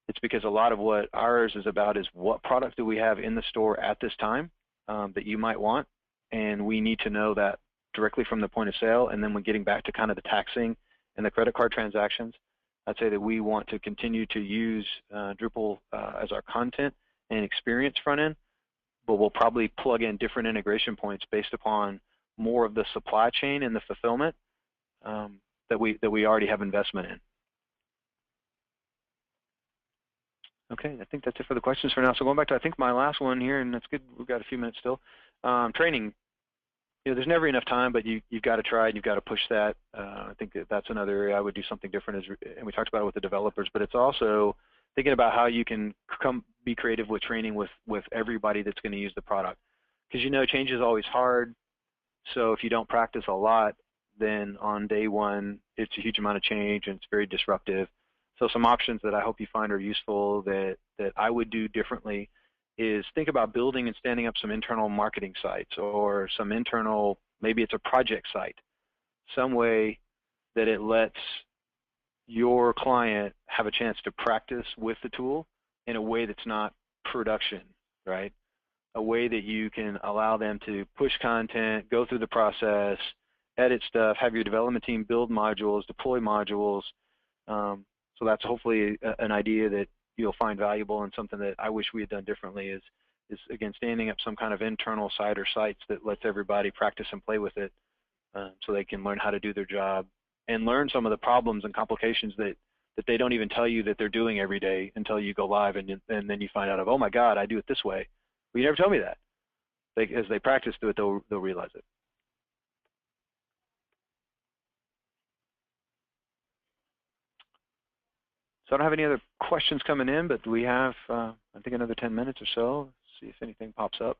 It's because a lot of what ours is about is what product do we have in the store at this time that you might want, and we need to know that directly from the point of sale. And then when getting back to kind of the taxing and the credit card transactions, I'd say that we want to continue to use Drupal as our content and experience front end, but we'll probably plug in different integration points based upon more of the supply chain and the fulfillment that we already have investment in. Okay, I think that's it for the questions for now. So going back to, I think, my last one here, and that's good, we've got a few minutes still. Training. You know, there's never enough time, but you've got to try and you've got to push that. I think that's another area I would do something different, and we talked about it with the developers, but it's also thinking about how you can be creative with training with everybody that's going to use the product. Because, you know, change is always hard, so if you don't practice a lot, then on day one, it's a huge amount of change and it's very disruptive. So some options that I hope you find are useful that I would do differently is think about building and standing up some internal marketing sites, or some internal, maybe it's a project site, some way that it lets your client have a chance to practice with the tool in a way that's not production, right? A way that you can allow them to push content, go through the process, edit stuff, have your development team build modules, deploy modules. So that's hopefully an idea that you'll find valuable, and something that I wish we had done differently is again, standing up some kind of internal site or sites that lets everybody practice and play with it, so they can learn how to do their job and learn some of the problems and complications that they don't even tell you that they're doing every day until you go live, and then you find out of, oh my God, I do it this way. Well, you never told me that. As they practice through it, they'll realize it. So I don't have any other questions coming in, but we have, I think, another 10 minutes or so. Let's see if anything pops up.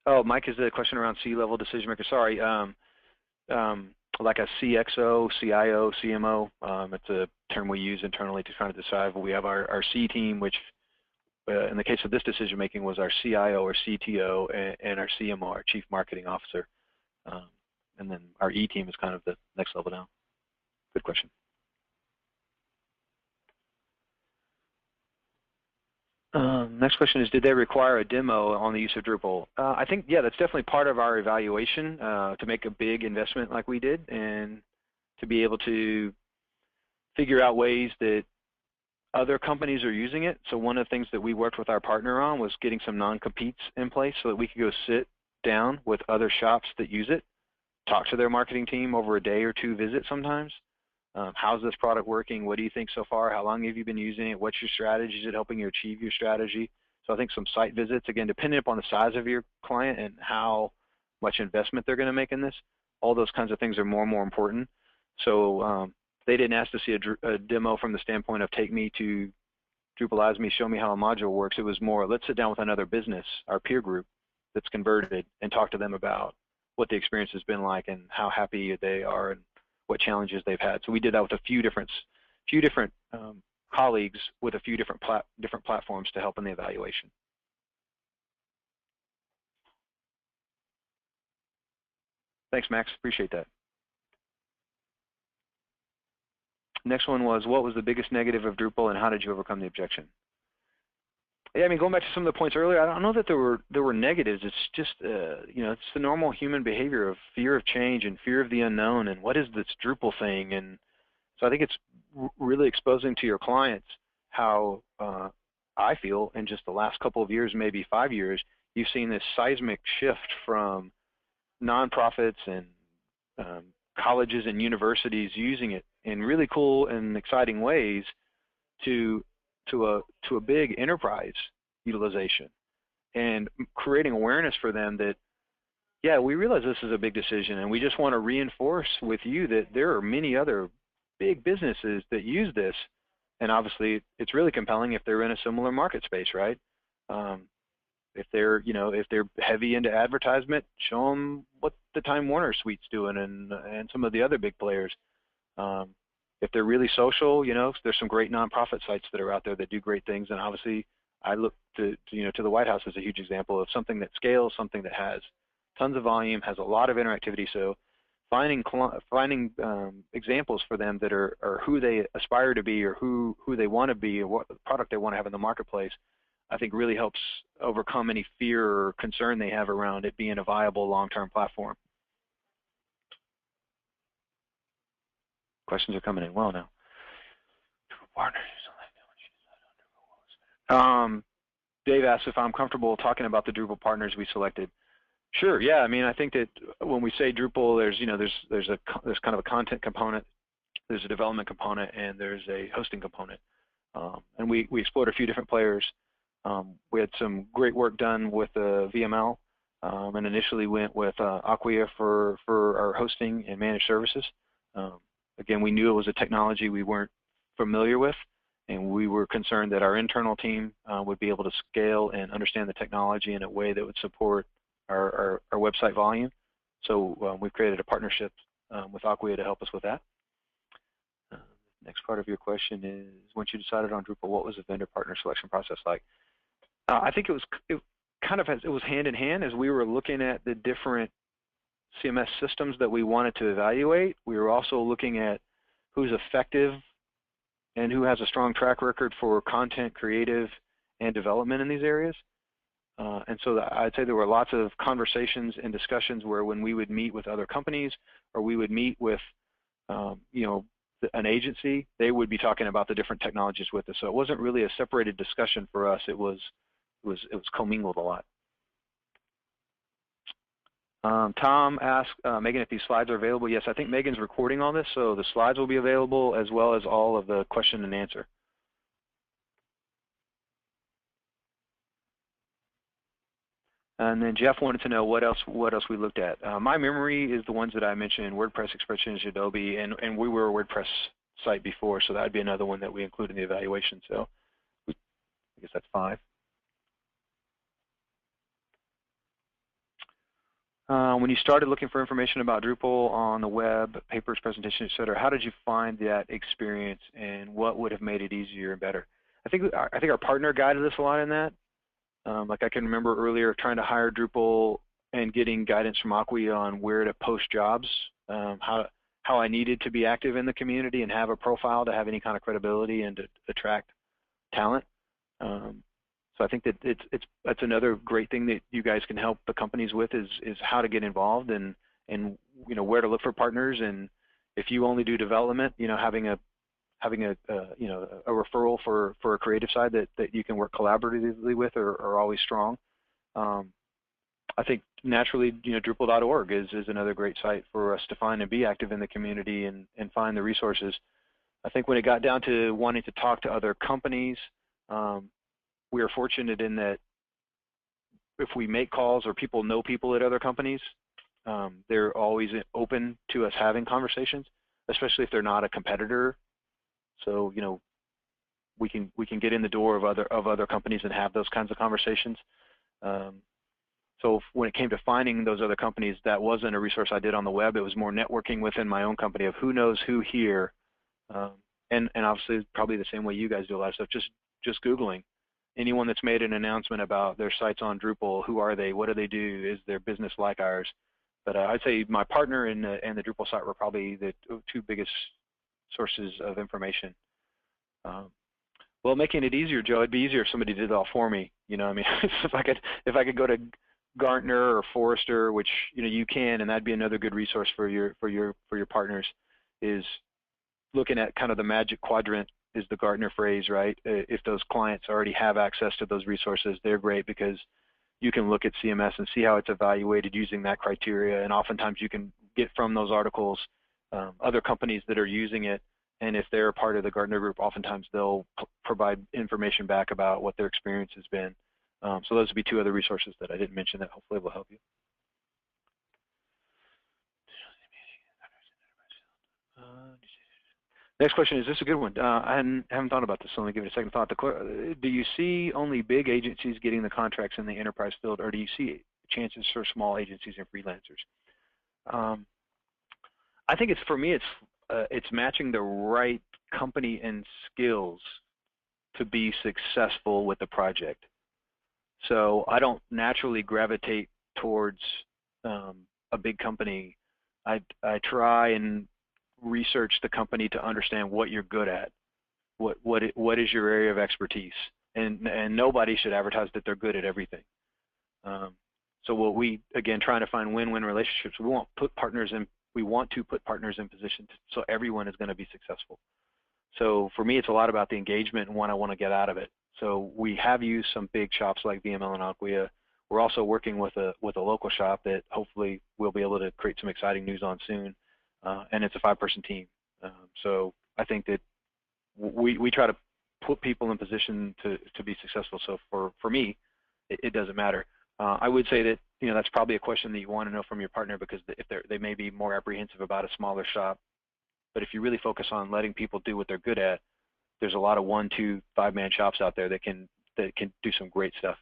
Oh, Mike, is the question around C-level decision maker? Sorry, like a CXO, CIO, CMO. It's a term we use internally to try to decide. We have our C team, which in the case of this decision making was our CIO or CTO, and our CMO, our Chief Marketing Officer. And then our E team is kind of the next level down. Good question. Next question is, did they require a demo on the use of Drupal? I think, yeah, that's definitely part of our evaluation to make a big investment like we did, and to be able to figure out ways that other companies are using it. So one of the things that we worked with our partner on was getting some non-competes in place so that we could go sit down with other shops that use it, talk to their marketing team over a day or two visit sometimes. How's this product working? What do you think so far? How long have you been using it? What's your strategy? Is it helping you achieve your strategy? So I think some site visits, again, depending upon the size of your client and how much investment they're going to make in this, all those kinds of things are more and more important. So they didn't ask to see a demo from the standpoint of take me to Drupalize me, show me how a module works. It was more, let's sit down with another business, our peer group that's converted, and talk to them about what the experience has been like and how happy they are and what challenges they've had. So we did that with a few different colleagues with a few different platforms to help in the evaluation. Thanks, Max. Appreciate that. Next one was, what was the biggest negative of Drupal and how did you overcome the objection? Yeah, I mean, going back to some of the points earlier, I don't know that there were negatives. It's just, you know, it's the normal human behavior of fear of change and fear of the unknown and what is this Drupal thing. And so I think it's really exposing to your clients how I feel in just the last couple of years, maybe 5 years, you've seen this seismic shift from nonprofits and colleges and universities using it in really cool and exciting ways to a big enterprise utilization, and creating awareness for them that, yeah, we realize this is a big decision, and we just want to reinforce with you that there are many other big businesses that use this, and obviously it's really compelling if they're in a similar market space, right? If they're, if they're heavy into advertisement, show them what the Time Warner suite's doing and some of the other big players. If they're really social, there's some great nonprofit sites that are out there that do great things. And obviously, I look to the White House as a huge example of something that scales, something that has tons of volume, has a lot of interactivity. So finding examples for them that are who they aspire to be or who they want to be or what product they want to have in the marketplace, I think really helps overcome any fear or concern they have around it being a viable long-term platform. Questions are coming in well now. Dave asked if I'm comfortable talking about the Drupal partners we selected. Sure. Yeah. I mean, I think that when we say Drupal, there's kind of a content component, there's a development component, and there's a hosting component. And we explored a few different players. We had some great work done with VML, and initially went with Acquia for our hosting and managed services. Again, we knew it was a technology we weren't familiar with, and we were concerned that our internal team would be able to scale and understand the technology in a way that would support our website volume. So we've created a partnership with Acquia to help us with that. Next part of your question is, once you decided on Drupal, what was the vendor partner selection process like? I think it was hand in hand as we were looking at the different CMS systems that we wanted to evaluate. We were also looking at who's effective and who has a strong track record for content, creative, and development in these areas. And so I'd say there were lots of conversations and discussions where when we would meet with other companies or we would meet with, an agency, they would be talking about the different technologies with us. So it wasn't really a separated discussion for us. It was commingled a lot. Tom asked Megan if these slides are available. Yes, I think Megan's recording all this, so the slides will be available as well as all of the question and answer. And then Jeff wanted to know what else we looked at. My memory is the ones that I mentioned: WordPress, Expressions, Adobe, and we were a WordPress site before, so that would be another one that we include in the evaluation. So I guess that's 5. When you started looking for information about Drupal on the web, papers, presentations, etc., how did you find that experience, and what would have made it easier and better? I think our partner guided us a lot in that. Like I can remember earlier trying to hire Drupal and getting guidance from Acquia on where to post jobs, how I needed to be active in the community and have a profile to have any kind of credibility and to attract talent. So I think that that's another great thing that you guys can help the companies with is how to get involved and where to look for partners. And if you only do development, having a referral for a creative side that you can work collaboratively with are always strong. I think naturally, Drupal.org is another great site for us to find and be active in the community and find the resources. I think when it got down to wanting to talk to other companies, we are fortunate in that if we make calls or people know people at other companies, they're always open to us having conversations, especially if they're not a competitor. So we can get in the door of other companies and have those kinds of conversations. So when it came to finding those other companies, that wasn't a resource I did on the web. It was more networking within my own company of who knows who here, and obviously probably the same way you guys do a lot of stuff. Just Googling anyone that's made an announcement about their sites on Drupal. Who are they? What do they do? Is their business like ours? But I'd say my partner and the Drupal site were probably the 2 biggest sources of information. Well, making it easier, Joe, it'd be easier if somebody did it all for me. I mean, if I could go to Gartner or Forrester, which you can, and that'd be another good resource for your partners, is looking at kind of the magic quadrant is the Gartner phrase, right? If those clients already have access to those resources, they're great because you can look at CMS and see how it's evaluated using that criteria, and oftentimes you can get from those articles other companies that are using it, and if they're a part of the Gartner group, oftentimes they'll provide information back about what their experience has been. So those would be 2 other resources that I didn't mention that hopefully will help you. Next question is, this is a good one. I haven't thought about this, so let me give it a second thought. Do you see only big agencies getting the contracts in the enterprise field, or do you see chances for small agencies and freelancers? I think for me, it's matching the right company and skills to be successful with the project. So I don't naturally gravitate towards a big company. I try and research the company to understand what you're good at, what is your area of expertise, and nobody should advertise that they're good at everything. So what we, again, trying to find win-win relationships. We want to put partners in position so everyone is going to be successful. So for me, it's a lot about the engagement and what I want to get out of it. So we have used some big shops like VML and Acquia. We're also working with a local shop that hopefully we'll be able to create some exciting news on soon. And it's a 5-person team. So I think that we try to put people in position to be successful. So for me, it doesn't matter. I would say that that's probably a question that you want to know from your partner, because if they may be more apprehensive about a smaller shop. But if you really focus on letting people do what they're good at, there's a lot of 1, 2, 5-man shops out there that can do some great stuff.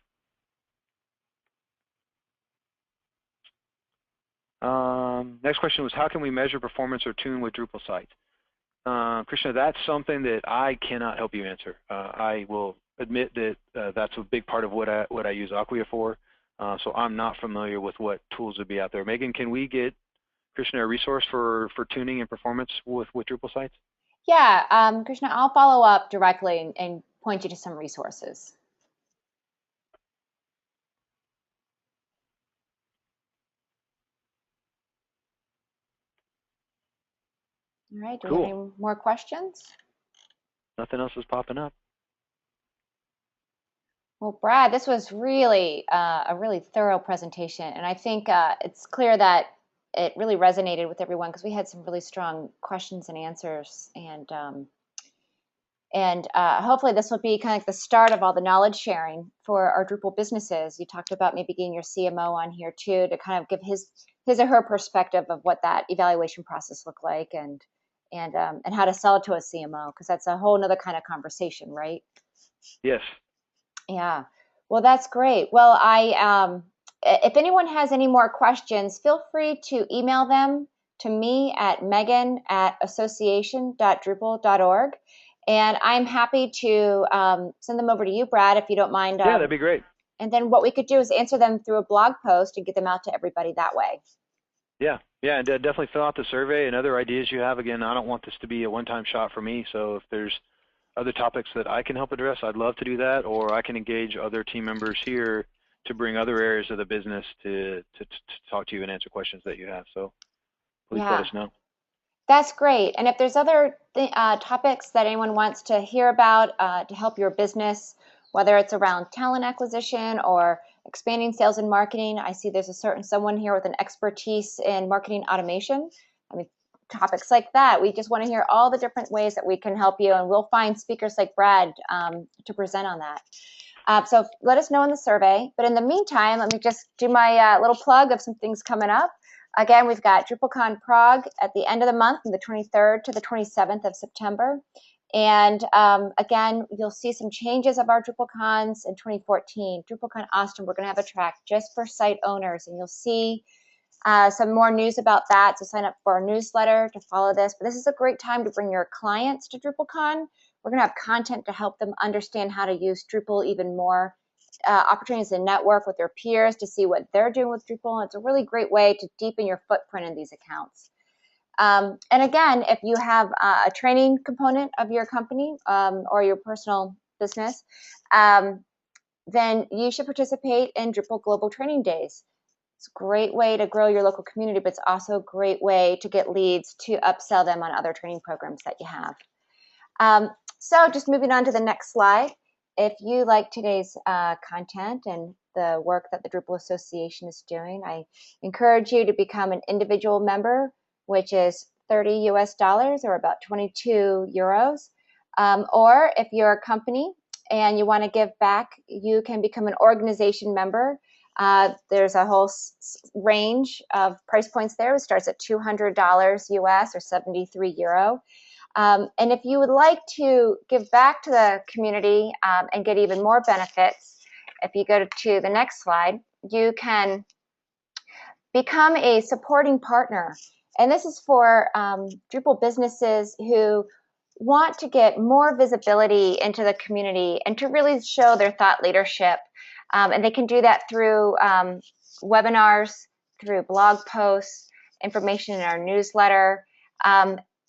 Next question was, how can we measure performance or tune with Drupal sites? Krishna, that's something that I cannot help you answer. I will admit that that's a big part of what I use Acquia for. So I'm not familiar with what tools would be out there. Megan, can we get Krishna a resource for tuning and performance with Drupal sites? Yeah, Krishna, I'll follow up directly and point you to some resources. All right, do we have any more questions? Nothing else is popping up. Well, Brad, this was really a really thorough presentation, and I think it's clear that it really resonated with everyone, because we had some really strong questions and answers, and hopefully this will be kind of like the start of all the knowledge sharing for our Drupal businesses. You talked about maybe getting your CMO on here too, to kind of give his or her perspective of what that evaluation process looked like, and how to sell it to a CMO, because that's a whole nother kind of conversation, right? Yes. Yeah. Well, that's great. Well, if anyone has any more questions, feel free to email them to me at megan@association.drupal.org. And I'm happy to send them over to you, Brad, if you don't mind. Yeah, that'd be great. And then what we could do is answer them through a blog post and get them out to everybody that way. Yeah, and definitely fill out the survey and other ideas you have. Again, I don't want this to be a one-time shot for me, so if there's other topics that I can help address, I'd love to do that, or I can engage other team members here to bring other areas of the business to talk to you and answer questions that you have. So please let us know. That's great. And if there's other topics that anyone wants to hear about to help your business, whether it's around talent acquisition or expanding sales and marketing, I see there's someone here with an expertise in marketing automation. I mean, topics like that. We just want to hear all the different ways that we can help you, and we'll find speakers like Brad to present on that. So let us know in the survey. But in the meantime, let me just do my little plug of some things coming up. Again, we've got DrupalCon Prague at the end of the month, from the 23rd to the 27th of September. And again, you'll see some changes of our DrupalCons in 2014. DrupalCon Austin, we're going to have a track just for site owners, and you'll see some more news about that. So sign up for our newsletter to follow this. But this is a great time to bring your clients to DrupalCon. We're going to have content to help them understand how to use Drupal even more, opportunities to network with their peers to see what they're doing with Drupal. It's a really great way to deepen your footprint in these accounts. And again, if you have a training component of your company or your personal business, then you should participate in Drupal Global Training Days. It's a great way to grow your local community, but it's also a great way to get leads to upsell them on other training programs that you have. So just moving on to the next slide. If you like today's content and the work that the Drupal Association is doing, I encourage you to become an individual member, which is $30 US, or about 22 euros. Or if you're a company and you want to give back, you can become an organization member. There's a whole range of price points there. It starts at $200 US or 73 euro. And if you would like to give back to the community and get even more benefits, if you go to the next slide, you can become a supporting partner. And this is for Drupal businesses who want to get more visibility into the community and to really show their thought leadership. And they can do that through webinars, through blog posts, information in our newsletter.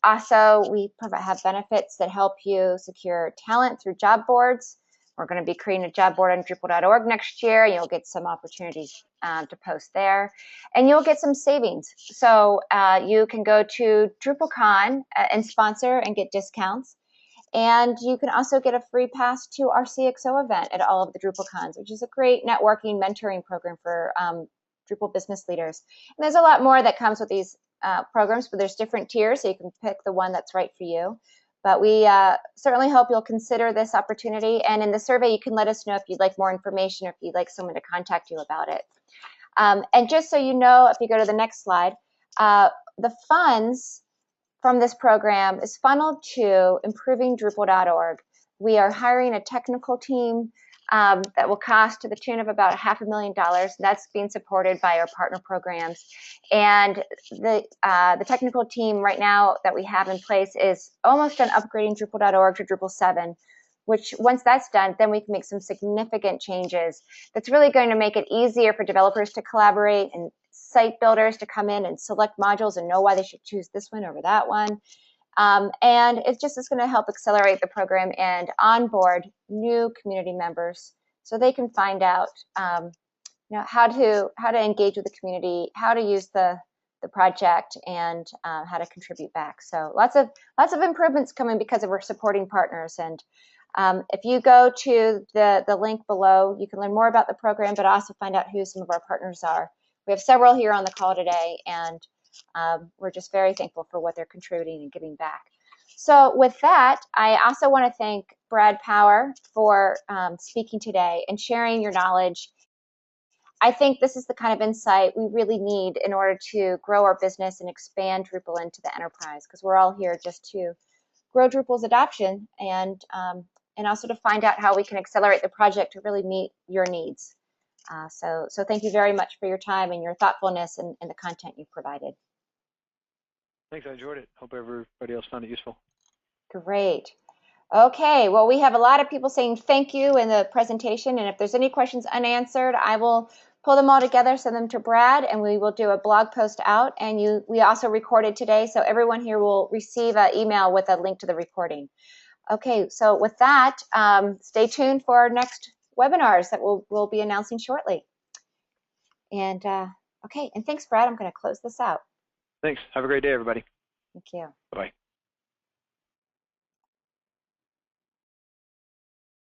Also, we have benefits that help you secure talent through job boards. We're going to be creating a job board on Drupal.org next year. You'll get some opportunities to post there, and you'll get some savings. So you can go to DrupalCon and sponsor and get discounts. And you can also get a free pass to our CXO event at all of the DrupalCons, which is a great networking mentoring program for Drupal business leaders. And there's a lot more that comes with these programs, but there's different tiers, so you can pick the one that's right for you. But we certainly hope you'll consider this opportunity. And in the survey, you can let us know if you'd like more information or if you'd like someone to contact you about it. And just so you know, if you go to the next slide, the funds from this program is funneled to improving Drupal.org. We are hiring a technical team that will cost to the tune of about $500,000. That's being supported by our partner programs. And the technical team right now that we have in place is almost done upgrading Drupal.org to Drupal 7, which once that's done, then we can make some significant changes. That's really going to make it easier for developers to collaborate and site builders to come in and select modules and know why they should choose this one over that one. And it just is going to help accelerate the program and onboard new community members so they can find out how to engage with the community, how to use the project, and how to contribute back. So lots of improvements coming because of our supporting partners. And if you go to the link below, you can learn more about the program, but also find out who some of our partners are. We have several here on the call today, and we're just very thankful for what they're contributing and giving back. So with that, I also want to thank Brad Power for speaking today and sharing your knowledge. I think this is the kind of insight we really need in order to grow our business and expand Drupal into the enterprise, because we're all here just to grow Drupal's adoption and also to find out how we can accelerate the project to really meet your needs. So thank you very much for your time and your thoughtfulness and the content you've provided. Thanks, I enjoyed it. Hope everybody else found it useful. Great. Okay, well, we have a lot of people saying thank you in the presentation, and if there's any questions unanswered, I will pull them all together, send them to Brad, and we will do a blog post out. And we also recorded today, so everyone here will receive an email with a link to the recording. Okay, so with that, stay tuned for our next webinars that we'll be announcing shortly. And okay, and thanks, Brad. I'm going to close this out. Thanks. Have a great day, everybody. Thank you. Bye-bye.